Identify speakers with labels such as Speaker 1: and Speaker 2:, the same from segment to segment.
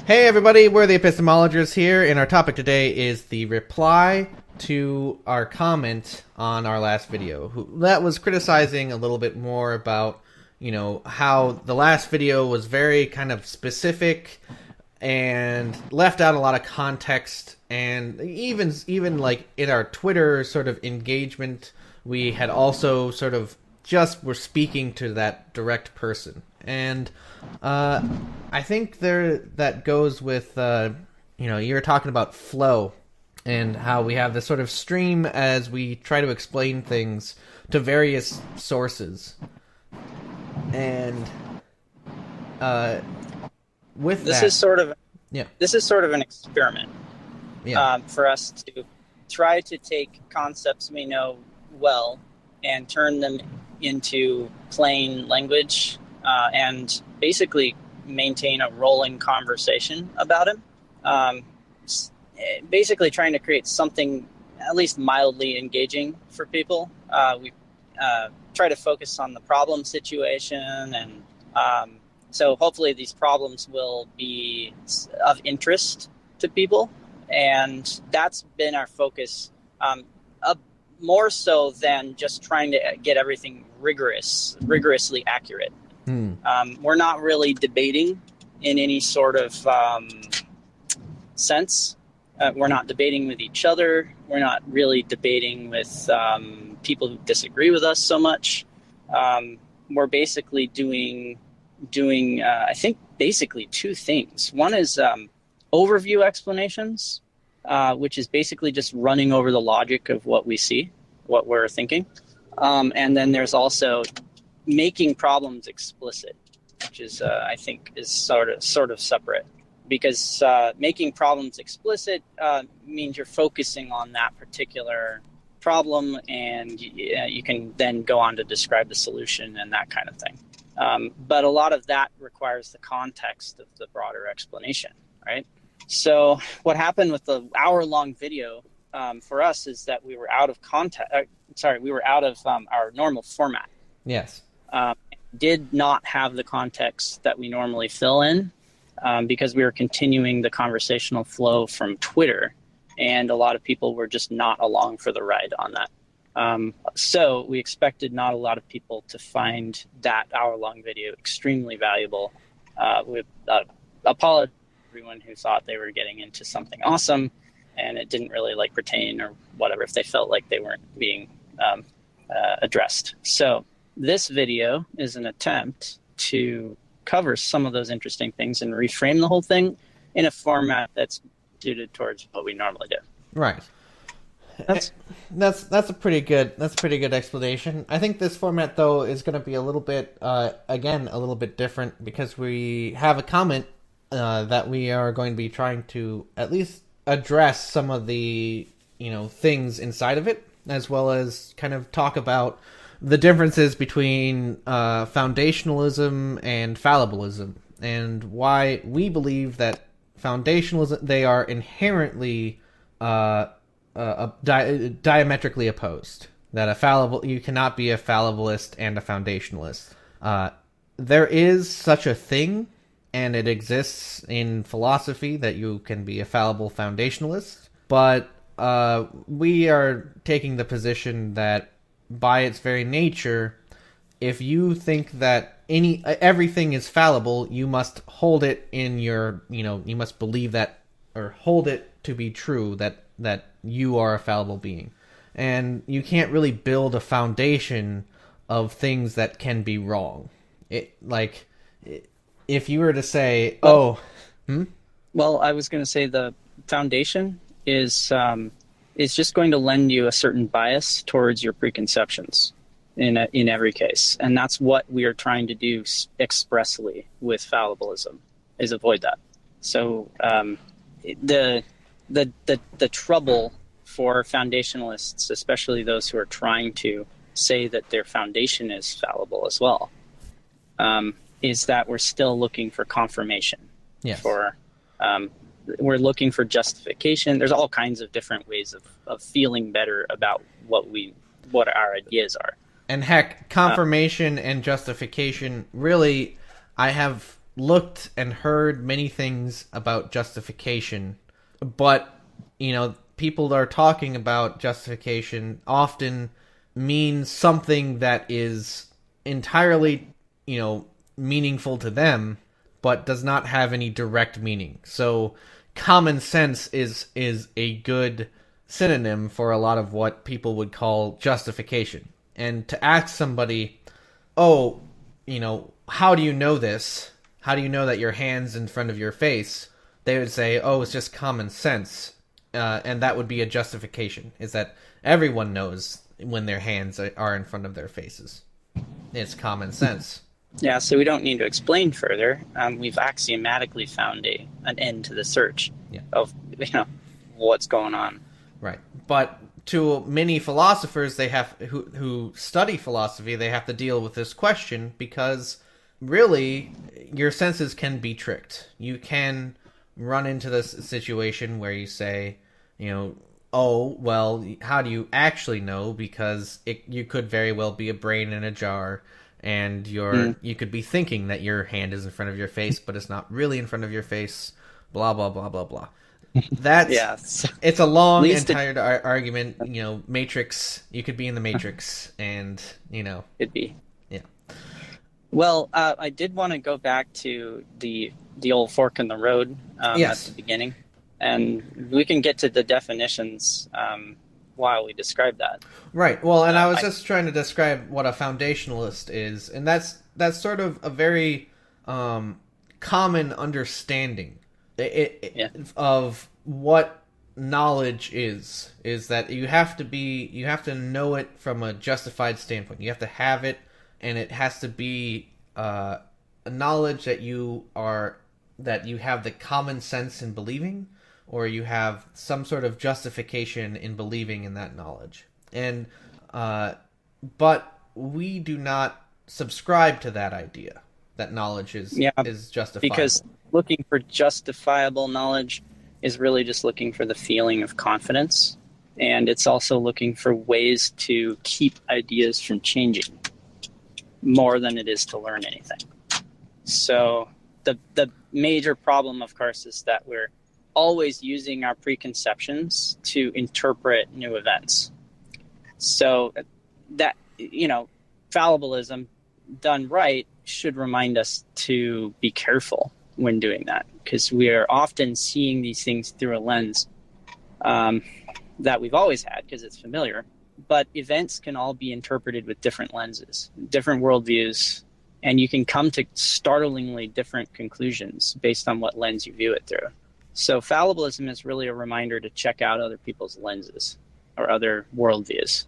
Speaker 1: Hey everybody, we're the epistemologists here, and our topic today is the reply to our comment on our last video. That was criticizing a little bit more about, how the last video was very kind of specific and left out a lot of context, and even like in our Twitter sort of engagement, we had also sort of just were speaking to that direct person. And I think that goes with, you were talking about flow and how we have this sort of stream as we try to explain things to various sources. And with
Speaker 2: this
Speaker 1: that,
Speaker 2: is sort of
Speaker 1: yeah,
Speaker 2: this is sort of an experiment for us to try to take concepts we know well and turn them into plain language and basically maintain a rolling conversation about him. Basically trying to create something at least mildly engaging for people. We try to focus on the problem situation, and so hopefully these problems will be of interest to people. And that's been our focus, more so than just trying to get everything rigorously accurate. We're not really debating in any sort of sense. We're not debating with each other. We're not really debating with people who disagree with us so much. We're basically doing I think basically two things. One is overview explanations, which is basically just running over the logic of what we see, what we're thinking. And then there's also making problems explicit, which is I think is sort of separate, because making problems explicit means you're focusing on that particular problem, and you can then go on to describe the solution and that kind of thing. But a lot of that requires the context of the broader explanation, right? So what happened with the hour-long video for us is that we were out of our normal format.
Speaker 1: yes.
Speaker 2: Did not have the context that we normally fill in, because we were continuing the conversational flow from Twitter, and a lot of people were just not along for the ride on that. So we expected not a lot of people to find that hour-long video extremely valuable. We apologize to everyone who thought they were getting into something awesome, and it didn't really pertain or whatever, if they felt like they weren't being addressed. So this video is an attempt to cover some of those interesting things and reframe the whole thing in a format that's suited towards what we normally do.
Speaker 1: Right. That's a pretty good explanation. I think this format though is going to be a little bit a little bit different, because we have a comment that we are going to be trying to at least address some of the things inside of it, as well as kind of talk about the differences between foundationalism and fallibilism, and why we believe that foundationalism, they are inherently diametrically opposed. That you cannot be a fallibilist and a foundationalist. There is such a thing, and it exists in philosophy, that you can be a fallible foundationalist, but we are taking the position that by its very nature, if you think that everything is fallible, you must hold it in your, you must believe that, or hold it to be true, that you are a fallible being. And you can't really build a foundation of things that can be wrong. If you were to say,
Speaker 2: well, I was going to say the foundation is just going to lend you a certain bias towards your preconceptions in every case, and that's what we are trying to do expressly with fallibilism, is avoid that. So the trouble for foundationalists, especially those who are trying to say that their foundation is fallible as well, is that we're still looking for confirmation.
Speaker 1: Yes.
Speaker 2: We're looking for justification. There's all kinds of different ways of feeling better about what our ideas are.
Speaker 1: And heck, confirmation and justification, really, I have looked and heard many things about justification, but, people that are talking about justification often means something that is entirely, meaningful to them, but does not have any direct meaning. So common sense is a good synonym for a lot of what people would call justification. And to ask somebody, oh, how do you know this? How do you know that your hand's in front of your face? They would say, oh, it's just common sense. And that would be a justification, is that everyone knows when their hands are in front of their faces. It's common sense.
Speaker 2: Yeah, so we don't need to explain further. We've axiomatically found an end to the search of what's going on.
Speaker 1: Right, but to many philosophers, they have who study philosophy, they have to deal with this question because really, your senses can be tricked. You can run into this situation where you say, oh, well, how do you actually know? Because you could very well be a brain in a jar, and you could be thinking that your hand is in front of your face, but it's not really in front of your face, blah, blah, blah, blah, blah. That's it's a long and tired argument. Matrix, you could be in the Matrix, and,
Speaker 2: Could be.
Speaker 1: Yeah.
Speaker 2: Well, I did want to go back to the old fork in the road at the beginning, and we can get to the definitions while we describe that.
Speaker 1: Right. Well, and I was just trying to describe what a foundationalist is, and that's sort of a very common understanding of what knowledge is that you have to know it from a justified standpoint. You have to have it, and it has to be a knowledge that you have the common sense in believing, or you have some sort of justification in believing in that knowledge. And but we do not subscribe to that idea that knowledge is justifiable.
Speaker 2: Because looking for justifiable knowledge is really just looking for the feeling of confidence, and it's also looking for ways to keep ideas from changing more than it is to learn anything. So the major problem, of course, is that we're always using our preconceptions to interpret new events. So that, fallibilism done right should remind us to be careful when doing that, because we are often seeing these things through a lens that we've always had because it's familiar. But events can all be interpreted with different lenses, different worldviews, and you can come to startlingly different conclusions based on what lens you view it through. So fallibilism is really a reminder to check out other people's lenses or other worldviews.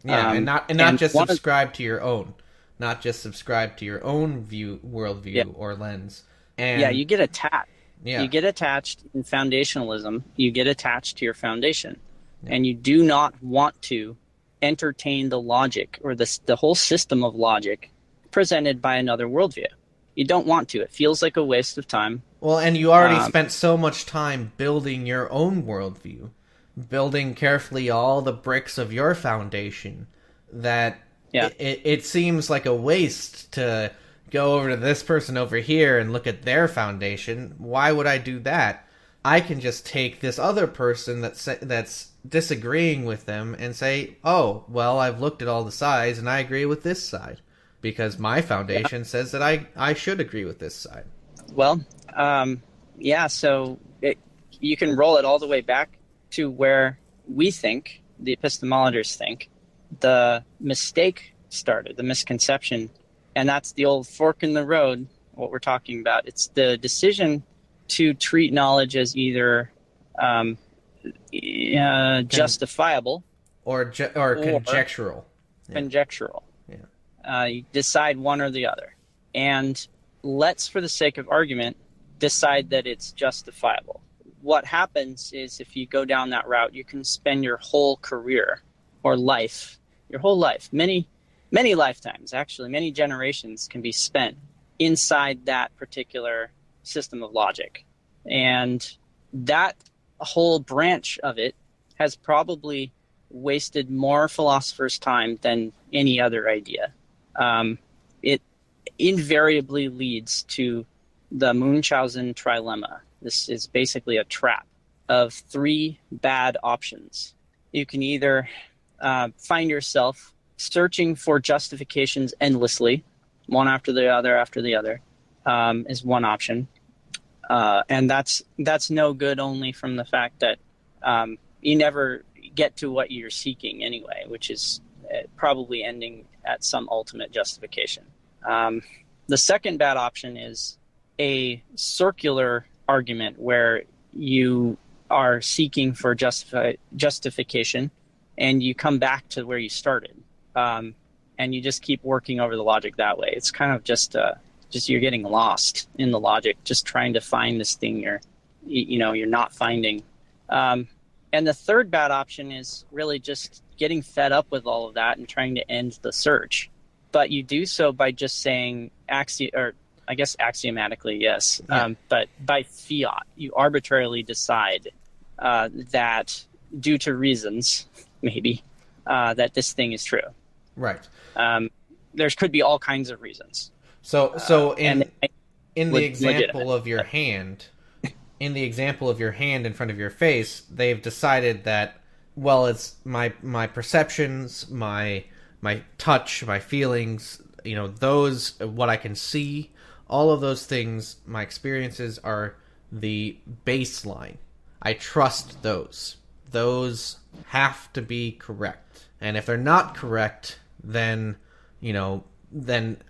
Speaker 1: Yeah, and not just subscribe to your own. Not just subscribe to your own worldview or lens. And
Speaker 2: you get attached. Yeah. You get attached in foundationalism. You get attached to your foundation. Yeah. And you do not want to entertain the logic or the whole system of logic presented by another worldview. You don't want to. It feels like a waste of time. Well,
Speaker 1: and you already spent so much time building your own worldview, building carefully all the bricks of your foundation, that it seems like a waste to go over to this person over here and look at their foundation. Why would I do that? I can just take this other person that's disagreeing with them and say, oh, well, I've looked at all the sides and I agree with this side, because my foundation says that I should agree with this side.
Speaker 2: Well, so you can roll it all the way back to where we think, the epistemologists think, the mistake started, the misconception, and that's the old fork in the road, what we're talking about. It's the decision to treat knowledge as either justifiable
Speaker 1: or conjectural.
Speaker 2: Conjectural. You decide one or the other. And let's, for the sake of argument, decide that it's justifiable. What happens is, if you go down that route, you can spend your whole career or life, your whole life, many lifetimes, actually, many generations can be spent inside that particular system of logic. And that whole branch of it has probably wasted more philosophers' time than any other idea. invariably leads to the Munchausen trilemma. This is basically a trap of three bad options. You can either find yourself searching for justifications endlessly, one after the other, is one option. And that's no good, only from the fact that you never get to what you're seeking anyway, which is probably ending at some ultimate justification. The second bad option is a circular argument where you are seeking for justification and you come back to where you started. And you just keep working over the logic that way. It's kind of just you're getting lost in the logic, just trying to find this thing you're not finding. And the third bad option is really just getting fed up with all of that and trying to end the search. But you do so by just saying axiomatically, yes.
Speaker 1: Yeah.
Speaker 2: But by fiat, you arbitrarily decide that due to reasons, maybe, that this thing is true.
Speaker 1: Right.
Speaker 2: There could be all kinds of reasons.
Speaker 1: So in the example
Speaker 2: legitimate.
Speaker 1: of your hand, in front of your face, they've decided that, well, it's my perceptions, my touch, my feelings, those, what I can see, all of those things, my experiences are the baseline. I trust those. Those have to be correct. And if they're not correct, then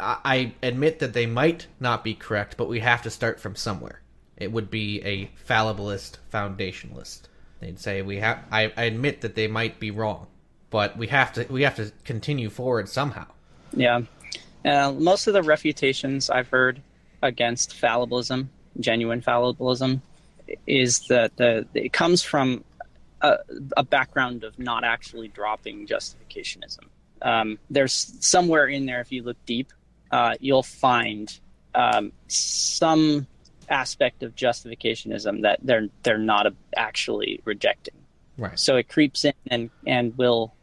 Speaker 1: I admit that they might not be correct, but we have to start from somewhere. It would be a fallibilist foundationalist. They'd say I admit that they might be wrong, but we have to continue forward somehow.
Speaker 2: Yeah. Most of the refutations I've heard against fallibilism, genuine fallibilism, is that it comes from a background of not actually dropping justificationism. There's somewhere in there, if you look deep, you'll find some aspect of justificationism that they're not actually rejecting.
Speaker 1: Right.
Speaker 2: So it creeps in and will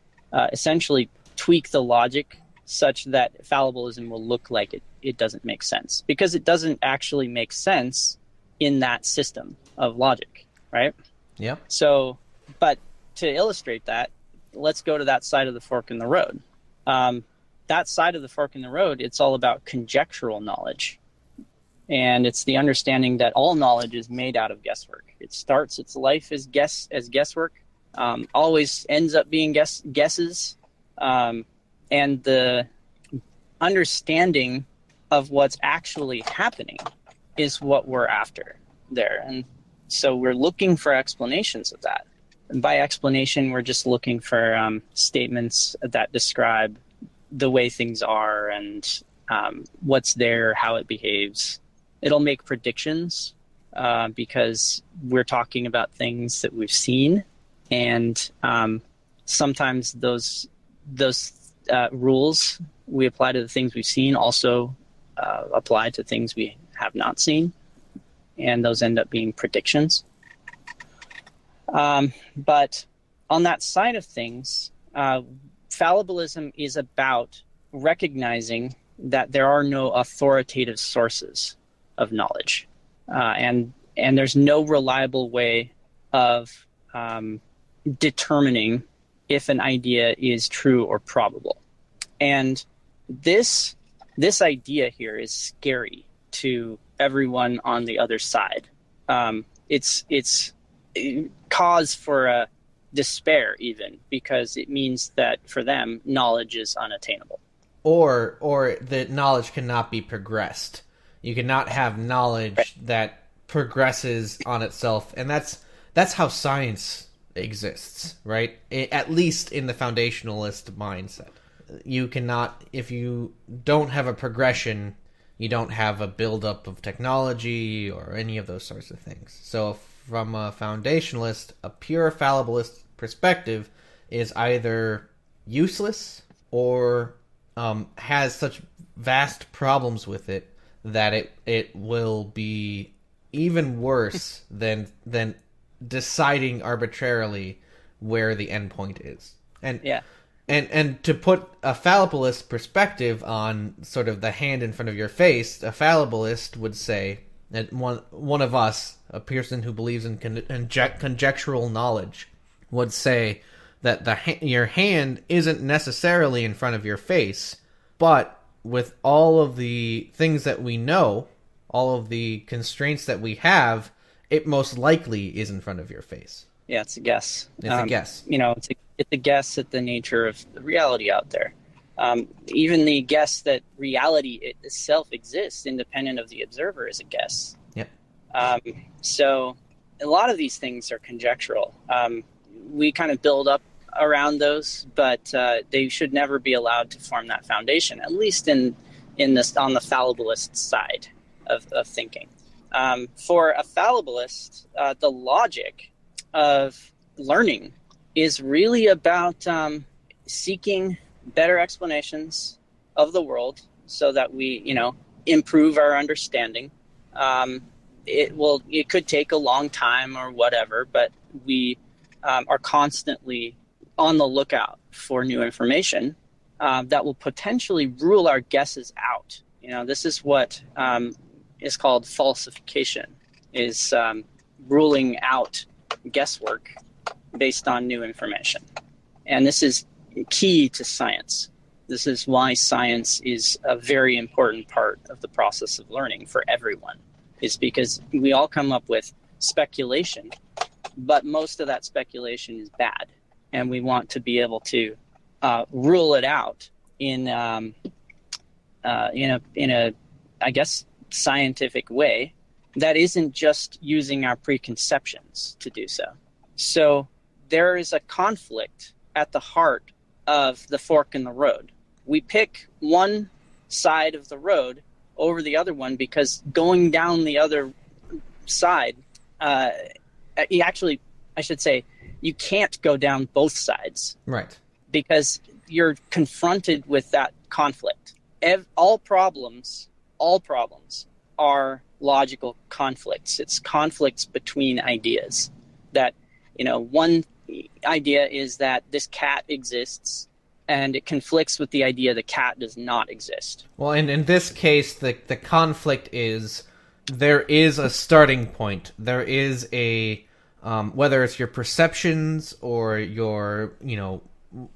Speaker 2: essentially tweak the logic such that fallibilism will look like it doesn't make sense, because it doesn't actually make sense in that system of logic, right?
Speaker 1: Yeah.
Speaker 2: So, but to illustrate that, let's go to that side of the fork in the road. That side of the fork in the road, it's all about conjectural knowledge. And it's the understanding that all knowledge is made out of guesswork. It starts its life as guesswork, always ends up being guesses. And the understanding of what's actually happening is what we're after there. And so we're looking for explanations of that. And by explanation, we're just looking for statements that describe the way things are and what's there, how it behaves. It'll make predictions because we're talking about things that we've seen. And sometimes those rules we apply to the things we've seen also apply to things we have not seen. And those end up being predictions. But on that side of things, fallibilism is about recognizing that there are no authoritative sources of knowledge. And there's no reliable way of determining if an idea is true or probable. And this idea here is scary to everyone on the other side. It's cause for despair, even, because it means that for them, knowledge is unattainable.
Speaker 1: Or that knowledge cannot be progressed. You cannot have knowledge that progresses on itself, and that's how science exists, right? At least in the foundationalist mindset. You cannot, if you don't have a progression, you don't have a buildup of technology or any of those sorts of things. So from a foundationalist, a pure fallibilist perspective is either useless or has such vast problems with it that it will be even worse than deciding arbitrarily where the endpoint is. And
Speaker 2: yeah.
Speaker 1: And to put a fallibilist perspective on sort of the hand in front of your face, a fallibilist would say that one of us, a person who believes in conjectural knowledge, would say that your hand isn't necessarily in front of your face, but with all of the things that we know, all of the constraints that we have, it most likely is in front of your face.
Speaker 2: Yeah, it's a guess.
Speaker 1: It's a guess.
Speaker 2: It's a guess at the nature of the reality out there. Even the guess that reality itself exists independent of the observer is a guess.
Speaker 1: Yep.
Speaker 2: So a lot of these things are conjectural. We kind of build up around those, but they should never be allowed to form that foundation, at least in this on the fallibilist side of thinking. For a fallibilist, the logic of learning is really about seeking better explanations of the world so that we, improve our understanding. It could take a long time or whatever, but we are constantly on the lookout for new information that will potentially rule our guesses out. This is what is called falsification, is ruling out guesswork based on new information. And this is key to science. This is why science is a very important part of the process of learning for everyone, is because we all come up with speculation, but most of that speculation is bad. And we want to be able to rule it out in a, I guess, scientific way that isn't just using our preconceptions to do so. So there is a conflict at the heart of the fork in the road. We pick one side of the road over the other one because going down the other side, you can't go down both sides.
Speaker 1: Right.
Speaker 2: Because you're confronted with that conflict. All problems are logical conflicts. It's conflicts between ideas. That, one idea is that this cat exists, and it conflicts with the idea the cat does not exist.
Speaker 1: Well, and in this case, the conflict is there is a starting point. There is a whether it's your perceptions or your,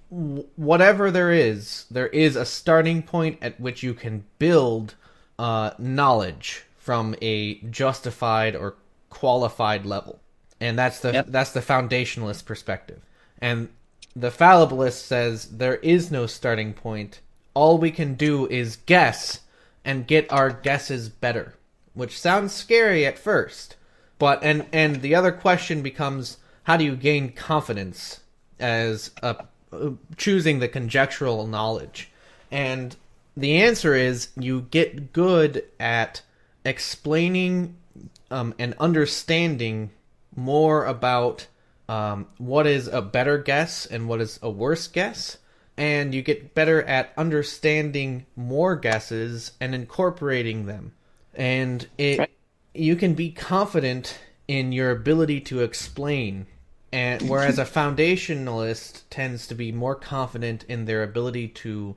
Speaker 1: whatever there is a starting point at which you can build knowledge from a justified or qualified level. And that's the foundationalist perspective. And the fallibilist says there is no starting point. All we can do is guess and get our guesses better, which sounds scary at first. But and the other question becomes, how do you gain confidence as choosing the conjectural knowledge? And the answer is you get good at explaining and understanding more about what is a better guess and what is a worse guess, and you get better at understanding more guesses and incorporating them. And you can be confident in your ability to explain, and whereas a foundationalist tends to be more confident in their ability to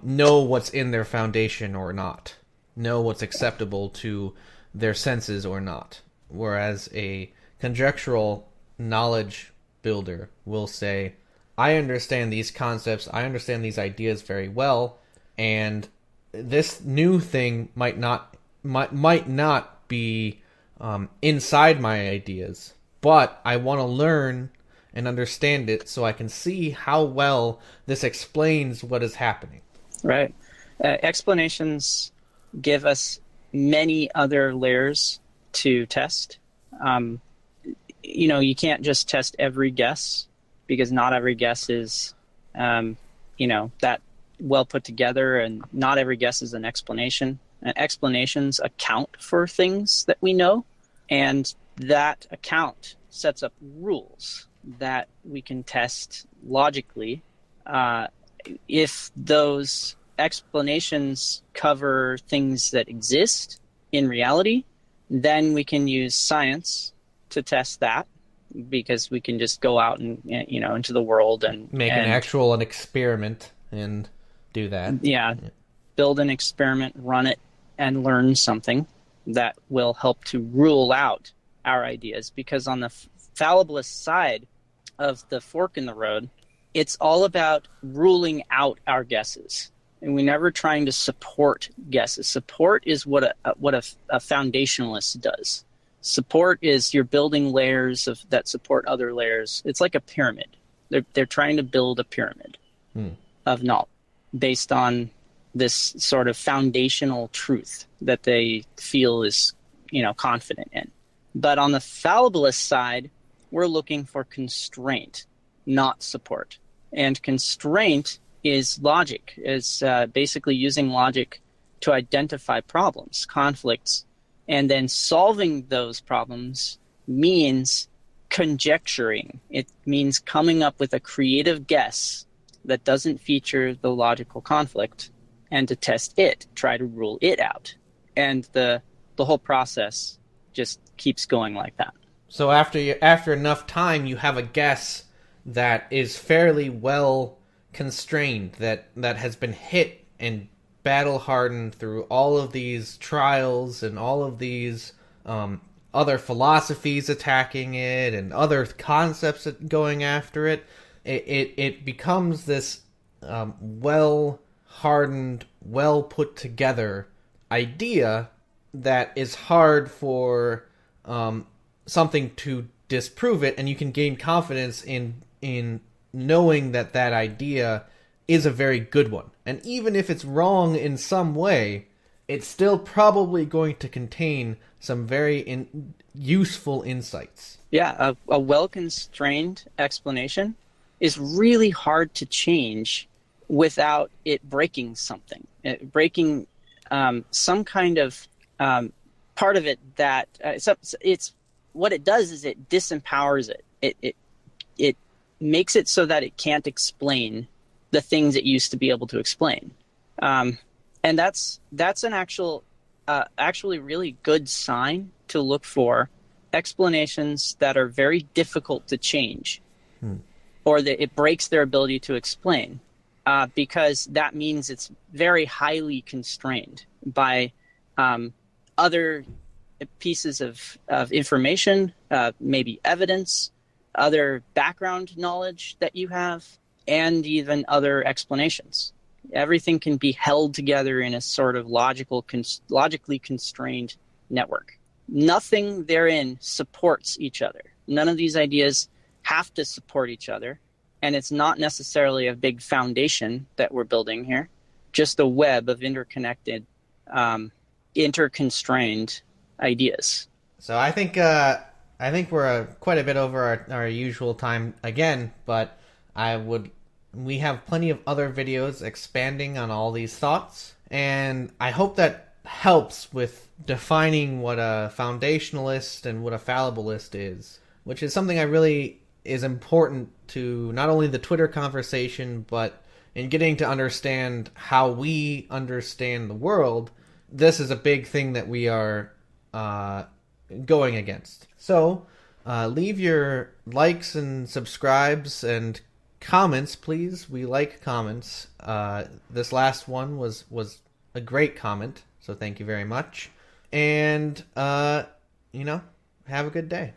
Speaker 1: know what's in their foundation or not, know what's acceptable to their senses or not. Whereas a conjectural knowledge builder will say, I understand these concepts, I understand these ideas very well, and this new thing might not be inside my ideas, but I want to learn and understand it so I can see how well this explains what is happening.
Speaker 2: Right. Explanations give us many other layers to test. You can't just test every guess, because not every guess is, that well put together, and not every guess is an explanation. Explanations account for things that we know, and that account sets up rules that we can test logically. If those explanations cover things that exist in reality, then we can use science to test that, because we can just go out and into the world and
Speaker 1: Make an experiment and do that.
Speaker 2: Yeah, build an experiment, run it, and learn something that will help to rule out our ideas. Because on the fallibilist side of the fork in the road, it's all about ruling out our guesses. And we're never trying to support guesses. Support is what a foundationalist does. Support is you're building layers that support other layers. It's like a pyramid. They're trying to build a pyramid of knowledge based on this sort of foundational truth that they feel is, confident in. But on the fallibilist side, we're looking for constraint, not support. And constraint is logic, is basically using logic to identify problems, conflicts, and then solving those problems means conjecturing. It means coming up with a creative guess that doesn't feature the logical conflict, and to test it, try to rule it out. And the whole process just keeps going like that.
Speaker 1: So after enough time, you have a guess that is fairly well constrained, that has been hit and battle hardened through all of these trials and all of these other philosophies attacking it and other concepts going after it. It becomes this well hardened, well put together idea that is hard for something to disprove it, and you can gain confidence in knowing that idea is a very good one. And even if it's wrong in some way, it's still probably going to contain some very useful insights.
Speaker 2: Yeah, a well-constrained explanation is really hard to change without it breaking something, breaking some kind of part of it that it's what it does is it disempowers it. It makes it so that it can't explain the things it used to be able to explain, and that's an actually really good sign to look for explanations that are very difficult to change, or that it breaks their ability to explain, because that means it's very highly constrained by other pieces of information, maybe evidence, other background knowledge that you have, and even other explanations. Everything can be held together in a sort of logically constrained network. Nothing therein supports each other. None of these ideas have to support each other, and it's not necessarily a big foundation that we're building here, just a web of interconnected, interconstrained ideas.
Speaker 1: So I think we're quite a bit over our usual time again, but we have plenty of other videos expanding on all these thoughts, and I hope that helps with defining what a foundationalist and what a fallibilist is, which is something I really is important to not only the Twitter conversation, but in getting to understand how we understand the world. This is a big thing that we are going against. So leave your likes and subscribes and comments, please. We like comments. This last one was a great comment, so thank you very much. And have a good day.